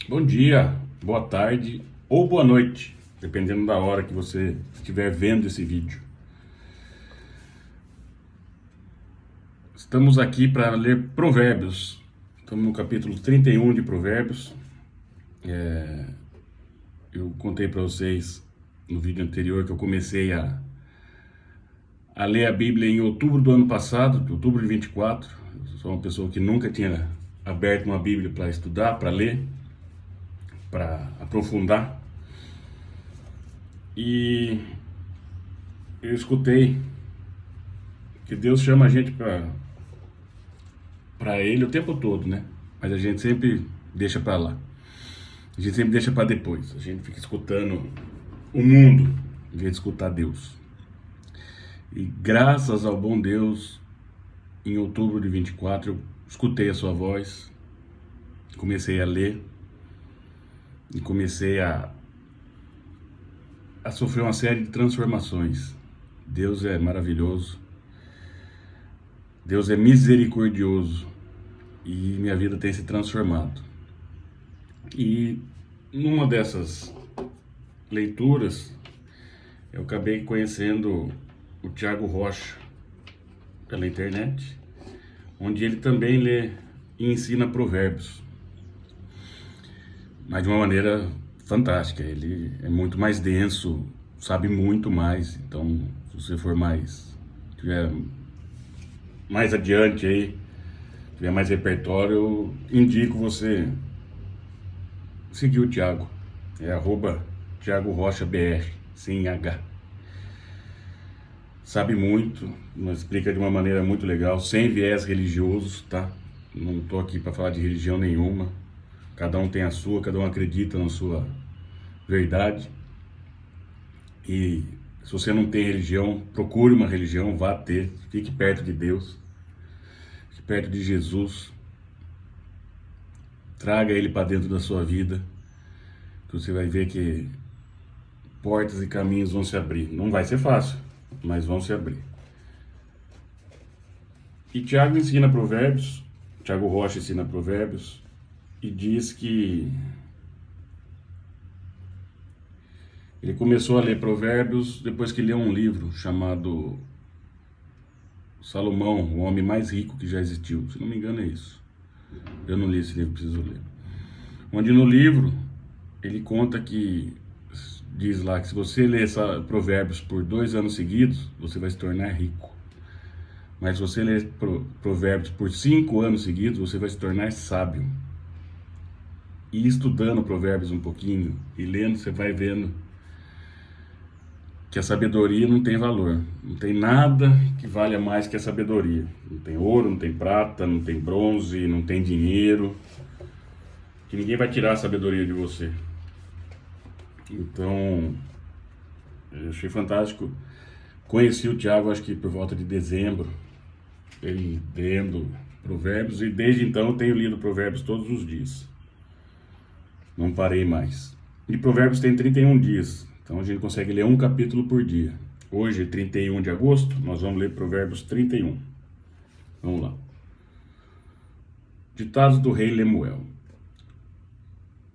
Bom dia, boa tarde ou boa noite, dependendo da hora que você estiver vendo esse vídeo. Estamos aqui para ler Provérbios. Estamos no capítulo 31 de Provérbios. Eu contei para vocês no vídeo anterior que eu comecei a ler a Bíblia em outubro do ano passado, outubro de 24. Eu sou uma pessoa que nunca tinha aberto uma Bíblia para estudar, para ler, para aprofundar. E eu escutei que Deus chama a gente para Ele o tempo todo, né? Mas a gente sempre deixa para lá. A gente sempre deixa para depois. A gente fica escutando o mundo em vez de escutar Deus. E graças ao bom Deus, em outubro de 24, eu escutei a sua voz, comecei a ler e comecei a sofrer uma série de transformações. Deus é maravilhoso, Deus é misericordioso e minha vida tem se transformado. E numa dessas leituras, eu acabei conhecendo o Thiago Rocha pela internet, onde ele também lê e ensina provérbios, mas de uma maneira fantástica. Ele é muito mais denso, sabe muito mais. Então, se você for tiver mais adiante aí, tiver mais repertório, eu indico você seguir o Thiago. É @Thiago Rocha BR, sem H. Sabe muito, nos explica de uma maneira muito legal, sem viés religioso, tá? Não tô aqui para falar de religião nenhuma. Cada um tem a sua, cada um acredita na sua verdade. E se você não tem religião, procure uma religião, vá ter, fique perto de Deus, fique perto de Jesus, traga Ele para dentro da sua vida, que você vai ver que portas e caminhos vão se abrir. Não vai ser fácil, mas vão se abrir. E Tiago ensina provérbios, Thiago Rocha ensina provérbios, e diz que ele começou a ler provérbios depois que leu um livro chamado Salomão, o homem mais rico que já existiu. Se não me engano é isso. Eu não li esse livro, preciso ler. Onde no livro ele conta que, diz lá que se você ler provérbios por 2 anos seguidos, você vai se tornar rico. Mas se você ler provérbios por 5 anos seguidos, você vai se tornar sábio. E estudando provérbios um pouquinho e lendo, você vai vendo que a sabedoria não tem valor. Não tem nada que valha mais que a sabedoria. Não tem ouro, não tem prata, não tem bronze, não tem dinheiro. Que ninguém vai tirar a sabedoria de você. Então, eu achei fantástico. Conheci o Thiago, acho que por volta de dezembro, ele lendo provérbios, e desde então eu tenho lido provérbios todos os dias. Não parei mais. E provérbios tem 31 dias, então a gente consegue ler um capítulo por dia. Hoje, 31 de agosto, nós vamos ler provérbios 31. Vamos lá. Ditados do rei Lemuel.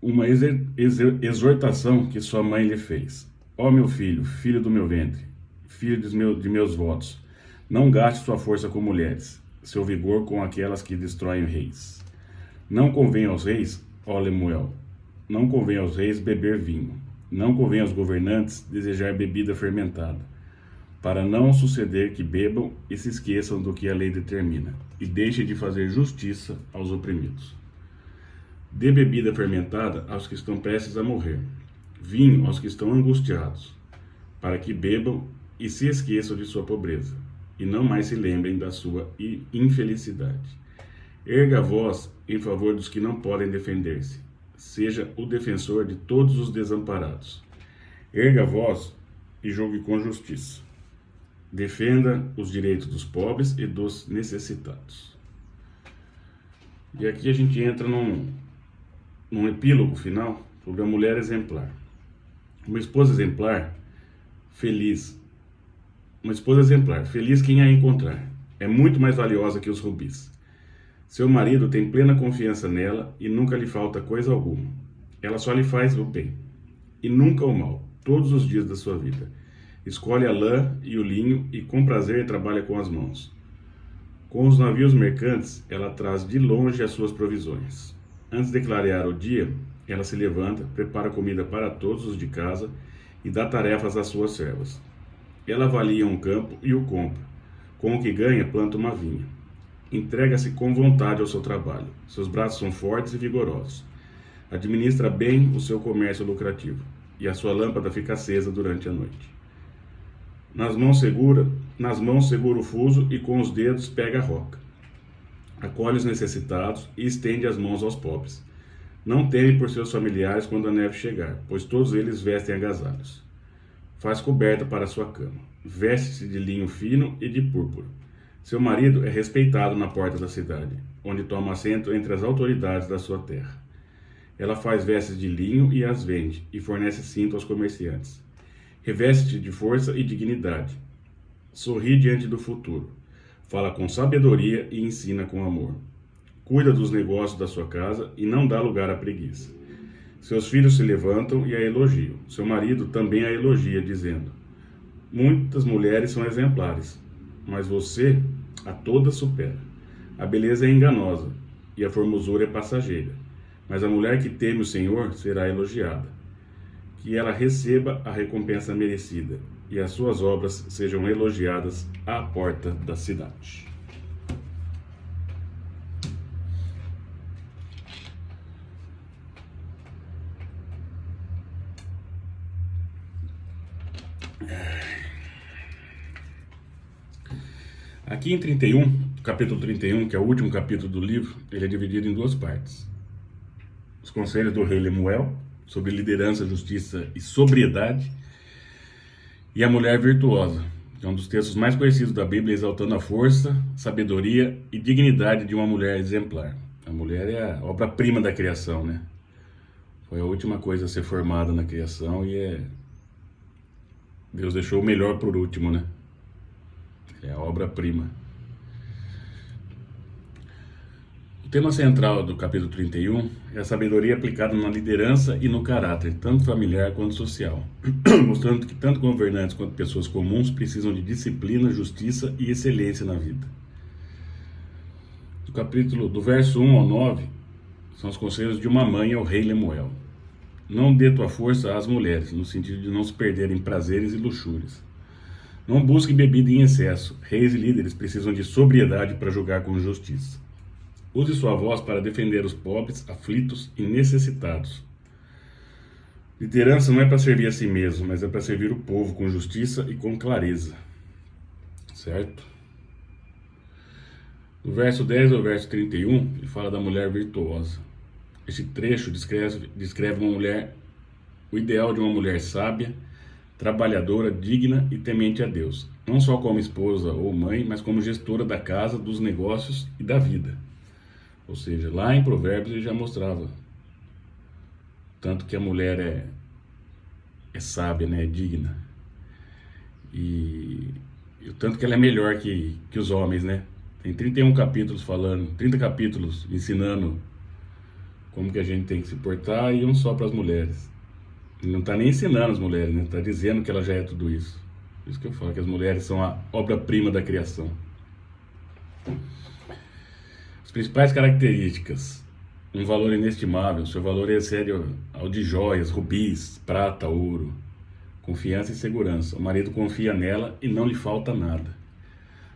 Uma exortação que sua mãe lhe fez. Ó meu filho, filho do meu ventre, filho de meus votos, não gaste sua força com mulheres, seu vigor com aquelas que destroem reis. Não convém aos reis, ó Lemuel, não convém aos reis beber vinho, não convém aos governantes desejar bebida fermentada, para não suceder que bebam e se esqueçam do que a lei determina, e deixem de fazer justiça aos oprimidos. Dê bebida fermentada aos que estão prestes a morrer, vinho aos que estão angustiados, para que bebam e se esqueçam de sua pobreza, e não mais se lembrem da sua infelicidade. Erga a voz em favor dos que não podem defender-se, seja o defensor de todos os desamparados. Erga a voz e julgue com justiça. Defenda os direitos dos pobres e dos necessitados. E aqui a gente entra num epílogo final sobre a mulher exemplar. Uma esposa exemplar, feliz. Uma esposa exemplar, feliz quem a encontrar. É muito mais valiosa que os rubis. Seu marido tem plena confiança nela e nunca lhe falta coisa alguma. Ela só lhe faz o bem, e nunca o mal, todos os dias da sua vida. Escolhe a lã e o linho, e com prazer trabalha com as mãos. Com os navios mercantes, ela traz de longe as suas provisões. Antes de clarear o dia, ela se levanta, prepara comida para todos os de casa e dá tarefas às suas servas. Ela avalia um campo e o compra. Com o que ganha, planta uma vinha. Entrega-se com vontade ao seu trabalho. Seus braços são fortes e vigorosos. Administra bem o seu comércio lucrativo, e a sua lâmpada fica acesa durante a noite. Nas mãos segura o fuso e com os dedos pega a roca. Acolhe os necessitados e estende as mãos aos pobres. Não teme por seus familiares quando a neve chegar, pois todos eles vestem agasalhos. Faz coberta para sua cama. Veste-se de linho fino e de púrpura. Seu marido é respeitado na porta da cidade, onde toma assento entre as autoridades da sua terra. Ela faz vestes de linho e as vende, e fornece cinto aos comerciantes. Reveste-te de força e dignidade. Sorri diante do futuro. Fala com sabedoria e ensina com amor. Cuida dos negócios da sua casa e não dá lugar à preguiça. Seus filhos se levantam e a elogiam. Seu marido também a elogia, dizendo: muitas mulheres são exemplares, mas você a todas supera. A beleza é enganosa e a formosura é passageira, mas a mulher que teme o Senhor será elogiada. Que ela receba a recompensa merecida e as suas obras sejam elogiadas à porta da cidade. Aqui em 31, capítulo 31, que é o último capítulo do livro, ele é dividido em duas partes. Os conselhos do rei Lemuel sobre liderança, justiça e sobriedade, e a mulher virtuosa, que é um dos textos mais conhecidos da Bíblia, exaltando a força, sabedoria e dignidade de uma mulher exemplar. A mulher é a obra-prima da criação, né? Foi a última coisa a ser formada na criação e Deus deixou o melhor por último, né? É a obra-prima. O tema central do capítulo 31 é a sabedoria aplicada na liderança e no caráter, tanto familiar quanto social, mostrando que tanto governantes quanto pessoas comuns precisam de disciplina, justiça e excelência na vida. Do verso 1 ao 9, são os conselhos de uma mãe ao rei Lemuel. Não dê tua força às mulheres, no sentido de não se perderem prazeres e luxúrias. Não busque bebida em excesso. Reis e líderes precisam de sobriedade para julgar com justiça. Use sua voz para defender os pobres, aflitos e necessitados. Liderança não é para servir a si mesmo, mas é para servir o povo com justiça e com clareza. Certo? Do verso 10 ao verso 31, ele fala da mulher virtuosa. Este trecho descreve uma mulher, o ideal de uma mulher sábia, trabalhadora, digna e temente a Deus. Não só como esposa ou mãe, mas como gestora da casa, dos negócios e da vida. Ou seja, lá em Provérbios ele já mostrava tanto que a mulher é sábia, né, é digna. E o tanto que ela é melhor que os homens, né? Tem 31 capítulos falando, 30 capítulos ensinando como que a gente tem que se portar e um só para as mulheres. Ele não está nem ensinando as mulheres, né? Está dizendo que ela já é tudo isso. Por isso que eu falo que as mulheres são a obra-prima da criação. As principais características: um valor inestimável, seu valor excede ao de joias, rubis, prata, ouro. Confiança e segurança, o marido confia nela e não lhe falta nada.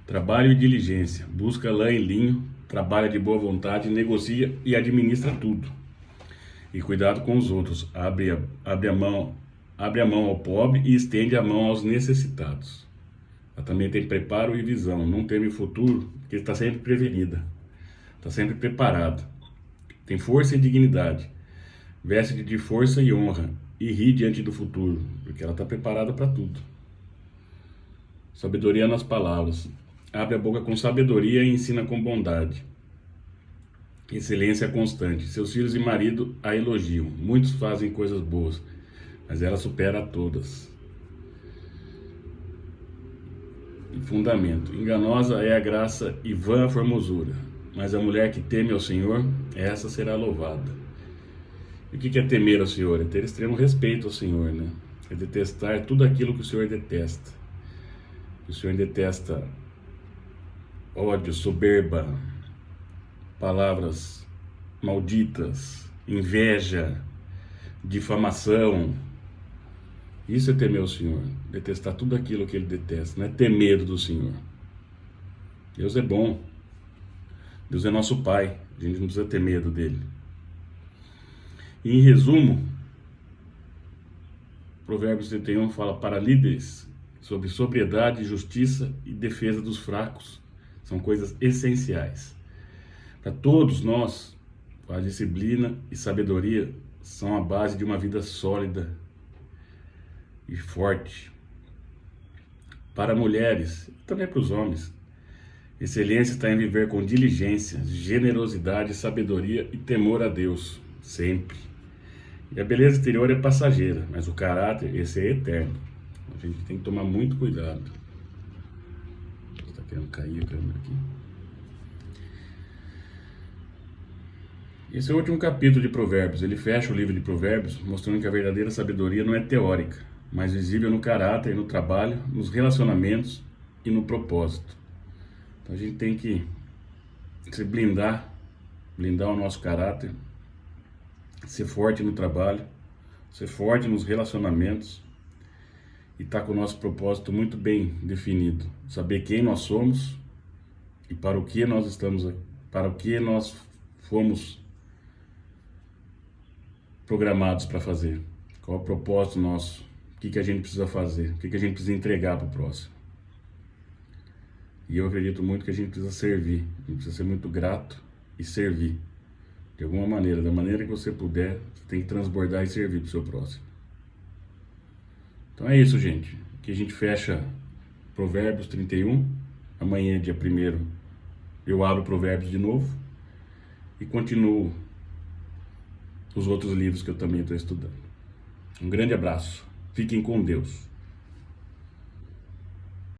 Trabalho e diligência, busca lã e linho, trabalha de boa vontade, negocia e administra tudo. E cuidado com os outros, abre a mão ao pobre e estende a mão aos necessitados. Ela também tem preparo e visão, não teme o futuro, porque está sempre prevenida. Está sempre preparado. Tem força e dignidade. Veste de força e honra. E ri diante do futuro, porque ela está preparada para tudo. Sabedoria nas palavras. Abre a boca com sabedoria e ensina com bondade. Excelência constante. Seus filhos e marido a elogiam. Muitos fazem coisas boas, mas ela supera a todas. E fundamento. Enganosa é a graça e vã a formosura, mas a mulher que teme ao Senhor, essa será louvada. E o que é temer ao Senhor? É ter extremo respeito ao Senhor, né? É detestar tudo aquilo que o Senhor detesta. O Senhor detesta ódio, soberba, palavras malditas, inveja, difamação. Isso é temer o Senhor, detestar tudo aquilo que Ele detesta, não é ter medo do Senhor. Deus é bom, Deus é nosso Pai, a gente não precisa ter medo dEle. E em resumo, Provérbios 31 fala para líderes sobre sobriedade, justiça e defesa dos fracos. São coisas essenciais. Para todos nós, a disciplina e sabedoria são a base de uma vida sólida e forte. Para mulheres e também para os homens, excelência está em viver com diligência, generosidade, sabedoria e temor a Deus, sempre. E a beleza exterior é passageira, mas o caráter, esse é eterno. A gente tem que tomar muito cuidado. Está querendo cair a câmera aqui. Esse é o último capítulo de Provérbios. Ele fecha o livro de Provérbios, mostrando que a verdadeira sabedoria não é teórica, mas visível no caráter, no trabalho, nos relacionamentos e no propósito. Então a gente tem que se blindar o nosso caráter, ser forte no trabalho, ser forte nos relacionamentos e estar com o nosso propósito muito bem definido. Saber quem nós somos e para o que nós estamos, para o que nós fomos programados para fazer. Qual é o propósito nosso? O que a gente precisa fazer? O que a gente precisa entregar para o próximo? E eu acredito muito que a gente precisa servir. A gente precisa ser muito grato e servir. De alguma maneira, da maneira que você puder, você tem que transbordar e servir para o seu próximo. Então é isso, gente. Aqui a gente fecha Provérbios 31. Amanhã, dia 1º, eu abro Provérbios de novo e continuo os outros livros que eu também estou estudando. Um grande abraço. Fiquem com Deus.